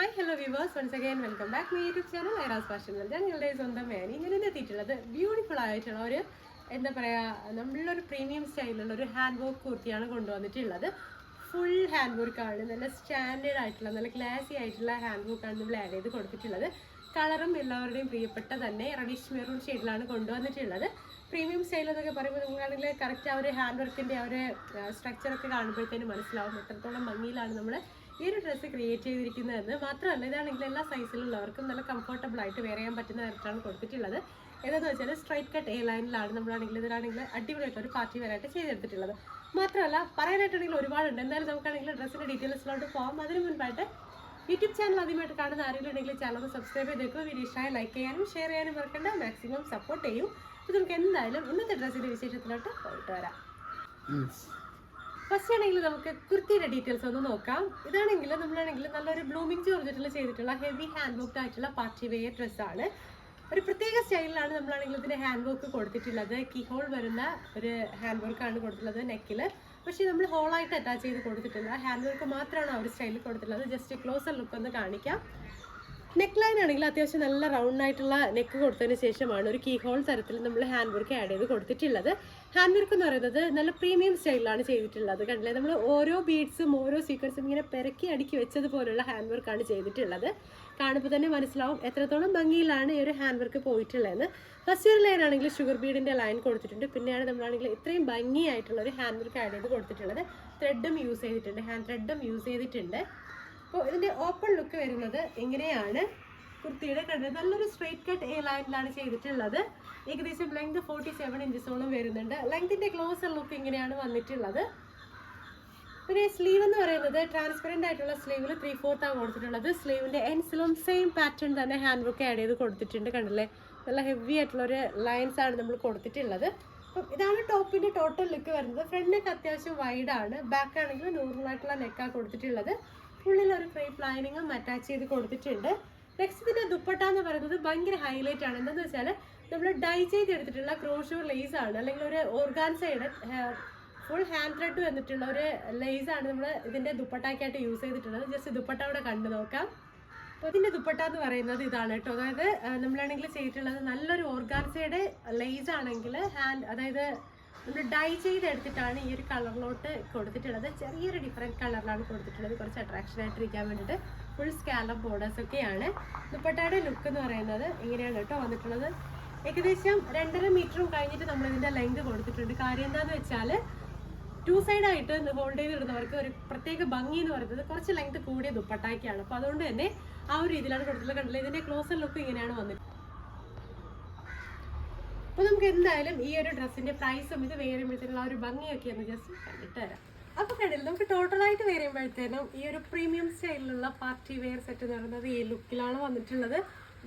Hi hello viewers, once again welcome back my YouTube channel Aira's fashion world. ഞങ്ങളുടെ സ്വന്തം മേനി ഞാൻ ഇന്ന് എത്തിയിട്ടുള്ളത് ബ്യൂട്ടിഫുൾ ആയിട്ടുള്ള ഒരു എന്താ പറയുക, നമ്മളൊരു പ്രീമിയം സ്റ്റൈലുള്ള ഒരു ഹാൻഡ് വർക്ക് കുർത്തിയാണ് കൊണ്ടുവന്നിട്ടുള്ളത്. ഫുൾ ഹാൻഡ് വർക്കാണ്, നല്ല സ്റ്റാൻഡേർഡ് ആയിട്ടുള്ള നല്ല ക്ലാസി ആയിട്ടുള്ള ഹാൻഡ് വർക്കാണ് നമ്മൾ ആഡ് ചെയ്ത് കൊടുത്തിട്ടുള്ളത്. കളറും എല്ലാവരുടെയും പ്രിയപ്പെട്ട തന്നെ റെഡിഷ് മെറൂൺ ഷെയ്ഡിലാണ് കൊണ്ടുവന്നിട്ടുള്ളത്. പ്രീമിയം സ്റ്റൈൽ എന്നൊക്കെ പറയുമ്പോൾ നമുക്കാണെങ്കിൽ കറക്റ്റ് ആ ഒരു ഹാൻഡ് വർക്കിൻ്റെ ആ ഒരു സ്ട്രക്ചറൊക്കെ കാണുമ്പോഴത്തേനും മനസ്സിലാവും എത്രത്തോളം ഭംഗിയിലാണ് നമ്മൾ ഈ ഒരു ഡ്രസ്സ് ക്രിയേറ്റ് ചെയ്തിരിക്കുന്നതെന്ന്. മാത്രമല്ല, ഇതാണെങ്കിൽ എല്ലാ സൈസിലുള്ളവർക്കും നല്ല കംഫർട്ടബിൾ ആയിട്ട് വെയർ ചെയ്യാൻ പറ്റുന്ന തരത്തിലാണ് കൊടുത്തിട്ടുള്ളത്. ഏതാണെന്ന് വെച്ചാൽ സ്ട്രൈറ്റ് കട്ട് എ ലൈനിലാണ് നമ്മളാണെങ്കിൽ ഇതിലാണെങ്കിൽ അടിപൊളിയായിട്ട് ഒരു പാർട്ടി വെയറായിട്ട് ചെയ്തെടുത്തിട്ടുള്ളത്. മാത്രമല്ല, പറയാനായിട്ടുണ്ടെങ്കിൽ ഒരുപാടുണ്ട്. എന്തായാലും നമുക്കാണെങ്കിൽ ഡ്രസ്സിൻ്റെ ഡീറ്റെയിൽസിലോട്ട് പോകാം. അതിന് മുൻപായിട്ട് യൂട്യൂബ് ചാനൽ ആദ്യമായിട്ട് കാണുന്ന ആരെങ്കിലും ഉണ്ടെങ്കിൽ ചാനൽ ഒന്ന് സബ്സ്ക്രൈബ് ചെയ്തേക്കുക. വീഡിയോ ഇഷ്ടമായി ലൈക്ക് ചെയ്യാനും ഷെയർ ചെയ്യാനും മറക്കണ്ട. മാക്സിമം സപ്പോർട്ട് ചെയ്യും. അപ്പോൾ നമുക്ക് എന്തായാലും ഇന്നത്തെ ഡ്രസ്സിൻ്റെ വിശേഷത്തിലോട്ട് പോയിട്ട് വരാം. ഫസ്റ്റ് ആണെങ്കിൽ നമുക്ക് കുർത്തിയുടെ ഡീറ്റെയിൽസ് ഒന്ന് നോക്കാം. ഇതാണെങ്കിൽ നമ്മളാണെങ്കിൽ നല്ലൊരു ബ്ലൂമിങ് ജോർജറ്റിൽ ചെയ്തിട്ടുള്ള ഹെവി ഹാൻഡ് വർക്ക് ആയിട്ടുള്ള പാർട്ടി വെയർ ഡ്രസ്സാണ്. ഒരു പ്രത്യേക സ്റ്റൈലിലാണ് നമ്മളാണെങ്കിൽ ഇതിൻ്റെ ഹാൻഡ് വർക്ക് കൊടുത്തിട്ടുള്ളത്. കീ ഹോൾ വരുന്ന ഒരു ഹാൻഡ് വർക്കാണ് കൊടുത്തിട്ടുള്ളത് നെക്കിൽ. പക്ഷേ നമ്മൾ ഹോളായിട്ട് അറ്റാച്ച് ചെയ്ത് കൊടുത്തിട്ടില്ല, ഹാൻഡ് വർക്ക് മാത്രമാണ് ആ ഒരു സ്റ്റൈലിൽ കൊടുത്തിട്ടുള്ളത്. ജസ്റ്റ് ക്ലോസർ ലുക്ക് ഒന്ന് കാണിക്കാം. നെക്ക് ലൈൻ ആണെങ്കിൽ അത്യാവശ്യം നല്ല റൗണ്ട് ആയിട്ടുള്ള നെക്ക് കൊടുത്തതിന് ശേഷമാണ് ഒരു കീ ഹോൾ തരത്തിൽ നമ്മൾ ഹാൻഡ് വർക്ക് ആഡ് ചെയ്ത് കൊടുത്തിട്ടുള്ളത്. ഹാൻഡ് വർക്ക് എന്ന് പറയുന്നത് നല്ല പ്രീമിയം സ്റ്റൈലിലാണ് ചെയ്തിട്ടുള്ളത്. കണ്ടില്ലേ, നമ്മൾ ഓരോ ബീഡ്സും ഓരോ സീക്വൻസും ഇങ്ങനെ പെരക്കി അടുക്കി വെച്ചതുപോലുള്ള ഹാൻഡ് വർക്കാണ് ചെയ്തിട്ടുള്ളത്. കാണുമ്പോൾ തന്നെ മനസ്സിലാവും എത്രത്തോളം ഭംഗിയിലാണ് ഈ ഒരു ഹാൻഡ് വർക്ക് പോയിട്ടുള്ളതെന്ന്. ഫസ്റ്റ് ഒരു ലൈൻ ആണെങ്കിൽ ഷുഗർ ബീഡിൻ്റെ ലൈൻ കൊടുത്തിട്ടുണ്ട്. പിന്നെയാണ് നമ്മളാണെങ്കിൽ ഇത്രയും ഭംഗിയായിട്ടുള്ള ഒരു ഹാൻഡ് വർക്ക് ആഡ് ചെയ്ത് കൊടുത്തിട്ടുള്ളത്. ത്രെഡും യൂസ് ചെയ്തിട്ടുണ്ട്, ഹാൻഡ് ത്രെഡും യൂസ് ചെയ്തിട്ടുണ്ട്. അപ്പോൾ ഇതിൻ്റെ ഓപ്പൺ ലുക്ക് വരുന്നത് ഇങ്ങനെയാണ്. കുർത്തിയുടെ കണ്ടത് നല്ലൊരു സ്ട്രെയിറ്റ് കട്ട് എ ലൈനിലാണ് ചെയ്തിട്ടുള്ളത്. ഏകദേശം ലെങ്ത് 47 ഇഞ്ചസോളം വരുന്നുണ്ട്. ലെങ്തിൻ്റെ ക്ലോസർ ലുക്ക് ഇങ്ങനെയാണ് വന്നിട്ടുള്ളത്. പിന്നെ സ്ലീവ് എന്ന് പറയുന്നത് ട്രാൻസ്പെറൻ്റ് ആയിട്ടുള്ള സ്ലീവിൽ 3/4 കൊടുത്തിട്ടുള്ളത്. സ്ലീവിൻ്റെ എൻസിലും സെയിം പാറ്റേൺ തന്നെ ഹാൻഡ് വർക്ക് ആഡ് ചെയ്ത് കൊടുത്തിട്ടുണ്ട്. കണ്ടില്ലേ, നല്ല ഹെവി ആയിട്ടുള്ളൊരു ലൈൻസ് ആണ് നമ്മൾ കൊടുത്തിട്ടുള്ളത്. അപ്പം ഇതാണ് ടോപ്പിൻ്റെ ടോട്ടൽ ലുക്ക് വരുന്നത്. ഫ്രണ്ട് നെക്ക് അത്യാവശ്യം വൈഡാണ്, ബാക്ക് ആണെങ്കിൽ നോർമലായിട്ടുള്ള നെക്കാണ് കൊടുത്തിട്ടുള്ളത്. ഉള്ളിൽ ഒരു ക്രേപ്പ് ലൈനിങ്ങും അറ്റാച്ച് ചെയ്ത് കൊടുത്തിട്ടുണ്ട്. നെക്സ്റ്റ് ഇതിൻ്റെ ദുപ്പട്ട എന്ന് പറയുന്നത് ഭയങ്കര ഹൈലൈറ്റ് ആണ്. എന്താണെന്ന് വെച്ചാൽ നമ്മൾ ഡൈ ചെയ്തെടുത്തിട്ടുള്ള ക്രോഷോ ലേസ് ആണ്, അല്ലെങ്കിൽ ഒരു ഓർഗാൻസയുടെ ഫുൾ ഹാൻഡ് ത്രെഡ് വന്നിട്ടുള്ള ഒരു ലേസ് ആണ് നമ്മൾ ഇതിൻ്റെ ദുപ്പട്ടയ്ക്കായിട്ട് യൂസ് ചെയ്തിട്ടുള്ളത്. ജസ്റ്റ് ദുപ്പട്ട അവിടെ കണ്ടു നോക്കാം. അപ്പോൾ ഇതിൻ്റെ ദുപ്പട്ട എന്ന് പറയുന്നത് ഇതാണ് കേട്ടോ. അതായത് നമ്മളാണെങ്കിൽ ചെയ്തിട്ടുള്ളത് നല്ലൊരു ഓർഗാൻസയുടെ ലേസ് ആണെങ്കിൽ അതായത് നമ്മൾ ഡൈ ചെയ്തെടുത്തിട്ടാണ് ഈ ഒരു കളറിലോട്ട് കൊടുത്തിട്ടുള്ളത്. ചെറിയൊരു ഡിഫറെൻറ്റ് കളറിലാണ് കൊടുത്തിട്ടുള്ളത്, കുറച്ച് അട്രാക്ഷൻ ആയിട്ടിരിക്കാൻ വേണ്ടിയിട്ട്. ഫുൾ സ്കാലപ്പ് ബോർഡേഴ്സ് ഒക്കെയാണ്. ദുപ്പട്ടയുടെ ലുക്ക് എന്ന് പറയുന്നത് ഇങ്ങനെയാണ് കേട്ടോ വന്നിട്ടുള്ളത്. ഏകദേശം 2.5 മീറ്ററും കഴിഞ്ഞിട്ട് നമ്മൾ ഇതിൻ്റെ ലെങ്ത് കൊടുത്തിട്ടുണ്ട്. കാര്യം എന്താണെന്ന് വെച്ചാൽ 2 സൈഡായിട്ട് ഹോൾഡ് ചെയ്തിടുന്നവർക്ക് ഒരു പ്രത്യേക ഭംഗി എന്ന് പറയുന്നത് കുറച്ച് ലെങ്ത് കൂടിയ ദുപ്പട്ടായ്ക്കാണ്. അപ്പോൾ അതുകൊണ്ട് തന്നെ ആ ഒരു രീതിയിലാണ് കൊടുത്തിട്ടുള്ളത്. കണ്ടില്ല, ഇതിൻ്റെ ക്ലോസർ ലുക്ക് ഇങ്ങനെയാണ് വന്നിട്ടുള്ളത്. അപ്പോൾ നമുക്ക് എന്തായാലും ഈ ഒരു ഡ്രസ്സിൻ്റെ പ്രൈസും ഇത് വെയർ ചെയ്യുമ്പോഴത്തേനുള്ള ആ ഒരു ഭംഗിയൊക്കെ ഒന്ന് ജസ്റ്റ് കണ്ടിട്ട് തരാം. അപ്പോൾ കണ്ടില്ല, നമുക്ക് ടോട്ടലായിട്ട് വെയർ ചെയ്യുമ്പോഴത്തേനും ഈ ഒരു പ്രീമിയം സ്റ്റൈലിലുള്ള പാർട്ടി വെയർ സെറ്റ് എന്ന് പറയുന്നത് ഈ ലുക്കിലാണ് വന്നിട്ടുള്ളത്.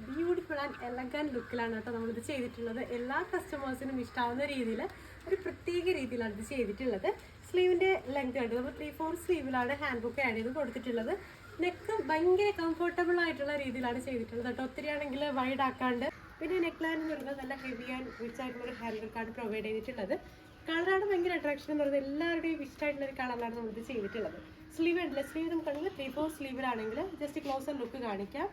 ബ്യൂട്ടിഫുൾ ആൻഡ് എലഗൻറ്റ് ലുക്കിലാണ് കേട്ടോ നമ്മളിത് ചെയ്തിട്ടുള്ളത്. എല്ലാ കസ്റ്റമേഴ്സിനും ഇഷ്ടമാവുന്ന രീതിയിൽ ഒരു പ്രത്യേക രീതിയിലാണ് ഇത് ചെയ്തിട്ടുള്ളത്. സ്ലീവിൻ്റെ ലെങ്ത് കണ്ടത് നമ്മൾ 3/4 സ്ലീവിലാണ് ഹാൻഡ് ബുക്ക് ആഡ് ചെയ്ത് കൊടുത്തിട്ടുള്ളത്. നെക്ക് ഭയങ്കര കംഫർട്ടബിൾ ആയിട്ടുള്ള രീതിയിലാണ് ചെയ്തിട്ടുള്ളത് കേട്ടോ. ഒത്തിരി ആണെങ്കിൽ വൈഡ് ആക്കാണ്ട്. പിന്നെ നെക്ക് ലൈൻ എന്ന് പറയുന്നത് നല്ല ഹെവി ആൻഡ് റിച്ച് ആയിട്ടുള്ള ഒരു ഹാൻഡ് വർക്കാണ് പ്രൊവൈഡ് ചെയ്തിട്ടുള്ളത്. കളറാണ് ഭയങ്കര അട്രാക്ഷൻ എന്ന് പറയുന്നത്. എല്ലാവരുടെയും ഇഷ്ടമായിട്ടുള്ള ഒരു കളറിലാണ് നമ്മളിത് ചെയ്തിട്ടുള്ളത്. സ്ലീവ് ഉണ്ടല്ലോ, സ്ലീവ് നമുക്കാണെങ്കിൽ 3/4 സ്ലീവിലാണെങ്കിൽ ജസ്റ്റ് ക്ലോസർ ലുക്ക് കാണിക്കാം.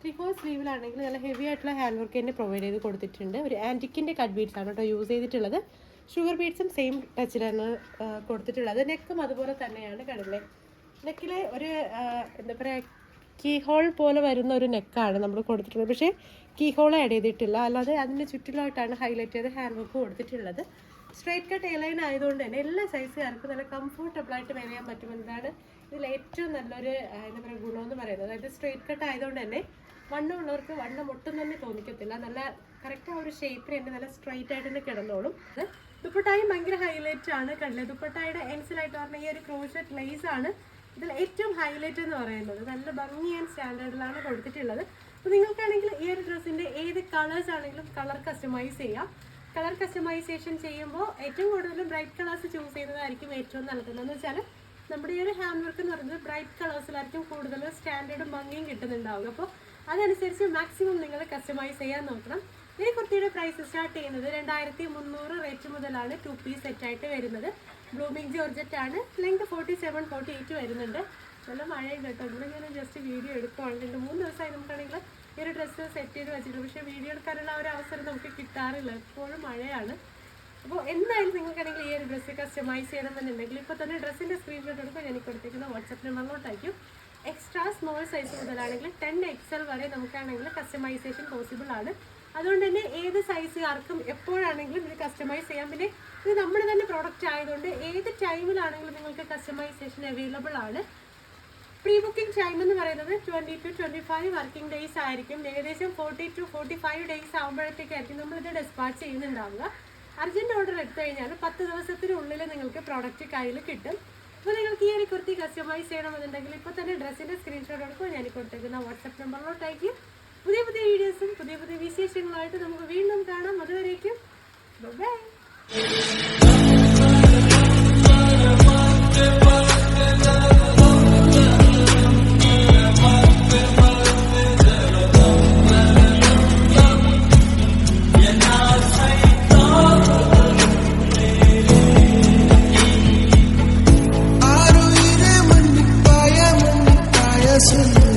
3/4 സ്ലീവിലാണെങ്കിൽ നല്ല ഹെവി ആയിട്ടുള്ള ഹാൻഡ് വർക്ക് തന്നെ പ്രൊവൈഡ് ചെയ്ത് കൊടുത്തിട്ടുണ്ട്. ഒരു ആൻറ്റിക്കിൻ്റെ കട്ട് ബീഡ്സ് ആണ് കേട്ടോ യൂസ് ചെയ്തിട്ടുള്ളത്. ഷുഗർ ബീഡ്സും സെയിം ടച്ചിലാണ് കൊടുത്തിട്ടുള്ളത്. നെക്കും അതുപോലെ തന്നെയാണ്. കണ്ടില്ലേ, നെക്കിലെ ഒരു എന്താ പറയുക, കീ ഹോൾ പോലെ വരുന്ന ഒരു നെക്കാണ് നമ്മൾ കൊടുത്തിട്ടുള്ളത്. പക്ഷേ കീ ഹോൾ ആഡ് ചെയ്തിട്ടില്ല, അല്ലാതെ അതിൻ്റെ ചുറ്റിലായിട്ടാണ് ഹൈലൈറ്റ് ചെയ്ത് ഹാൻഡ് വർക്ക് കൊടുത്തിട്ടുള്ളത്. സ്ട്രൈറ്റ് കട്ട് എ ലൈൻ ആയതുകൊണ്ട് തന്നെ എല്ലാ സൈസുകാർക്കും നല്ല കംഫർട്ടബിളായിട്ട് വെയർ ചെയ്യാൻ പറ്റുമെന്നതാണ് ഇതിൽ ഏറ്റവും നല്ലൊരു എന്താ പറയുക ഗുണമെന്ന് പറയുന്നത്. അതായത് സ്ട്രൈറ്റ് കട്ട് ആയതുകൊണ്ട് തന്നെ വണ്ണം ഉള്ളവർക്ക് വണ്ണം ഒട്ടും തന്നെ തോന്നിക്കത്തില്ല. നല്ല കറക്റ്റ് ആ ഒരു ഷേപ്പിൽ തന്നെ നല്ല സ്ട്രൈറ്റ് ആയിട്ട് തന്നെ കിടന്നോളും. ദുപ്പട്ടായും ഭയങ്കര ഹൈലൈറ്റ് ആണ്. കണ്ടില്ലേ, ദുപ്പട്ടായുടെ എൻസിലായിട്ട് പറഞ്ഞ ഈ ഒരു ക്രോഷറ്റ് ലേസ് ആണ് ഇതിൽ ഏറ്റവും ഹൈലൈറ്റ് എന്ന് പറയുന്നത്. നല്ല ഭംഗി ആൻഡ് സ്റ്റാൻഡേർഡിലാണ് കൊടുത്തിട്ടുള്ളത്. അപ്പോൾ നിങ്ങൾക്കാണെങ്കിൽ ഈ ഒരു ഡ്രസ്സിൻ്റെ ഏത് കളേഴ്സ് ആണെങ്കിലും കളർ കസ്റ്റമൈസ് ചെയ്യാം. കളർ കസ്റ്റമൈസേഷൻ ചെയ്യുമ്പോൾ ഏറ്റവും കൂടുതൽ ബ്രൈറ്റ് കളേഴ്സ് ചൂസ് ചെയ്യുന്നതായിരിക്കും ഏറ്റവും നല്ലത്. എന്ന് വെച്ചാൽ നമ്മുടെ ഈ ഒരു ഹാൻഡ് വർക്ക് എന്ന് പറയുന്നത് ബ്രൈറ്റ് കളേഴ്സിലായിരിക്കും കൂടുതൽ സ്റ്റാൻഡേർഡും ഭംഗിയും കിട്ടുന്നുണ്ടാവുക. അപ്പോൾ അതനുസരിച്ച് മാക്സിമം നിങ്ങൾ കസ്റ്റമൈസ് ചെയ്യാൻ നോക്കണം. ഈ കുർത്തിയുടെ പ്രൈസ് സ്റ്റാർട്ട് ചെയ്യുന്നത് 2300 റേറ്റ് മുതലാണ് 2 പീസ് സെറ്റായിട്ട് വരുന്നത്. ബ്ലൂമിങ് ജോർജറ്റ് ആണ്. ലെങ്ത് 47-48 വരുന്നുണ്ട്. നല്ല മഴയുണ്ട് കേട്ടോ. ഇവിടെ ഞാൻ ജസ്റ്റ് വീഡിയോ എടുക്കുവാണ്. 2-3 ദിവസമായി നമുക്കാണെങ്കിൽ ഈ ഒരു ഡ്രസ്സ് സെറ്റ് ചെയ്ത് വെച്ചിട്ടുണ്ട്. പക്ഷേ വീഡിയോ എടുക്കാനുള്ള ഒരു അവസരം നമുക്ക് കിട്ടാറില്ല, എപ്പോഴും മഴയാണ്. അപ്പോൾ എന്തായാലും നിങ്ങൾക്കാണെങ്കിൽ ഈ ഒരു ഡ്രസ്സ് കസ്റ്റമൈസ് ചെയ്യണമെന്നുണ്ടെങ്കിൽ ഇപ്പോൾ തന്നെ ഡ്രസ്സിൻ്റെ സ്ക്രീൻഷോട്ട് എടുക്കുക. ഞാൻ കൊടുത്തേക്കുന്ന വാട്സപ്പ് നമ്പറിലോട്ടായിരിക്കും. എക്സ്ട്രാ സ്മോൾ സൈസ് മുതലാണെങ്കിൽ 10XL വരെ നമുക്കാണെങ്കിൽ കസ്റ്റമൈസേഷൻ പോസിബിൾ ആണ്. അതുകൊണ്ട് തന്നെ ഏത് സൈസുകാർക്കും എപ്പോഴാണെങ്കിലും ഇത് കസ്റ്റമൈസ് ചെയ്യാം. പിന്നെ ഇത് നമ്മുടെ തന്നെ പ്രോഡക്റ്റ് ആയതുകൊണ്ട് ഏത് ടൈമിലാണെങ്കിലും നിങ്ങൾക്ക് കസ്റ്റമൈസേഷൻ അവൈലബിൾ ആണ്. പ്രീ ബുക്കിംഗ് ടൈം എന്ന് പറയുന്നത് 20 to 25 വർക്കിംഗ് ഡേയ്സ് ആയിരിക്കും. ഏകദേശം 40 to 45 ഡേയ്സ് ആകുമ്പോഴത്തേക്കായിരിക്കും നമ്മളിത് ഡെസ്പാച്ച് ചെയ്യുന്നുണ്ടാവുക. അർജൻറ്റ് ഓർഡർ എടുത്തു കഴിഞ്ഞാൽ 10 ദിവസത്തിനുള്ളിൽ നിങ്ങൾക്ക് പ്രോഡക്റ്റ് കയ്യിൽ കിട്ടും. അപ്പോൾ നിങ്ങൾക്ക് ഈ ഒരു കുർത്തി കസ്റ്റമൈസ് ചെയ്യണമെന്നുണ്ടെങ്കിൽ ഇപ്പോൾ തന്നെ ഡ്രസ്സിൻ്റെ സ്ക്രീൻഷോട്ട് എടുക്കുക. ഞാൻ കൊടുത്തേക്കുന്ന വാട്സപ്പ് നമ്പറിലോട്ടേക്ക് പുതിയ പുതിയ വീഡിയോസും പുതിയ പുതിയ വിശേഷങ്ങളായിട്ട് നമുക്ക് വീണ്ടും കാണാം. അതുവരേക്കും ബൈ. Soon